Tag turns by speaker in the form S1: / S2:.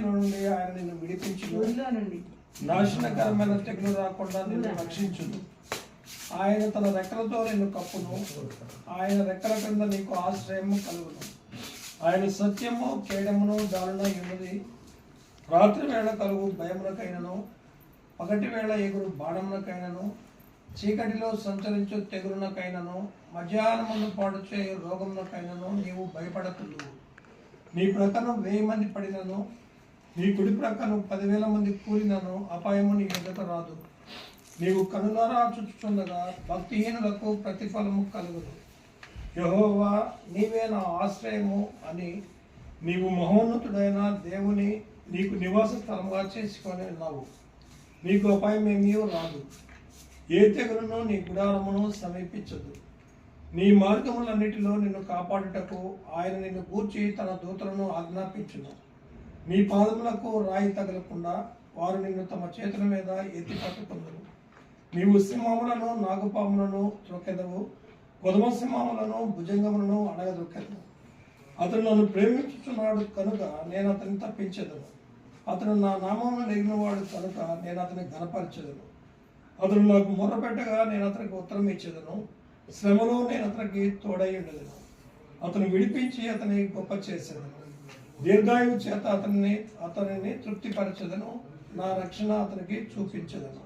S1: చేతిలో నుండి ఆయన నిన్ను విడిపించును, నాశనకరమైన తెగులు రాకుండా నిన్ను రక్షించును. ఆయన తన రెక్కలతో నిన్ను కప్పును, ఆయన రెక్కల క్రింద నీకు ఆశ్రయము కలుగును. ఆయన సత్యము కేడమును దారుణ ఉన్నది. రాత్రి వేళ కలుగు భయములకైనను, పగటి వేళ ఎగురు బాణములకైనను, చీకటిలో సంచరించు తెగులునకైనను, మధ్యాహ్నమును పాడు చేయు రోగములకైనను నీవు భయపడకుందువు. నీ ప్రక్కన 1000 మంది పడినను, నీ కుడి ప్రక్కన 10,000 మంది కూలినను అపాయము నీ ఎదుట రాదు. నీవు కనులారా చూచుచుండగా భక్తిహీనులకు ప్రతిఫలము కలుగును. యెహోవా నీవే నా ఆశ్రయము అని నీవు మహోన్నతుడైన దేవుని నీకు నివాస స్థలంగా చేసుకొని ఉన్నావు. నీకు అపాయం ఏమీ రాదు, ఏ తెగులును నీ గుడారమును సమీపించదు. నీ మార్గములన్నిటిలో నిన్ను కాపాడుటకు ఆయన నిన్ను గూర్చి తన దూతలను ఆజ్ఞాపించును. నీ పాదములకు రాయి తగలకుండా వారు నిన్ను తమ చేతుల మీద ఎత్తి పట్టుకుందరు. నీవు సింహములను నాగుపాములను త్రొక్కెదవు, కొదమ సింహములను భుజంగములను అడగదొక్కెదవు. అతడు నన్ను ప్రేమించుచున్నాడు కనుక నేను అతన్ని తప్పించెదను. అతడు నా నామమును నెగినవాడు కనుక నేను అతన్ని ఘనపరచెదను. అతడు నాకు మొర్రపెట్టగా నేను అతనికి ఉత్తరం ఇచ్చేదను. శ్రమలో నేను అతనికి తోడై ఉండేదను. అతను విడిపించి అతని గొప్ప చేసేదను. దీర్ఘాయువు చేత అతనిని తృప్తిపరచెదను. నా రక్షణ అతనికి చూపించెదను.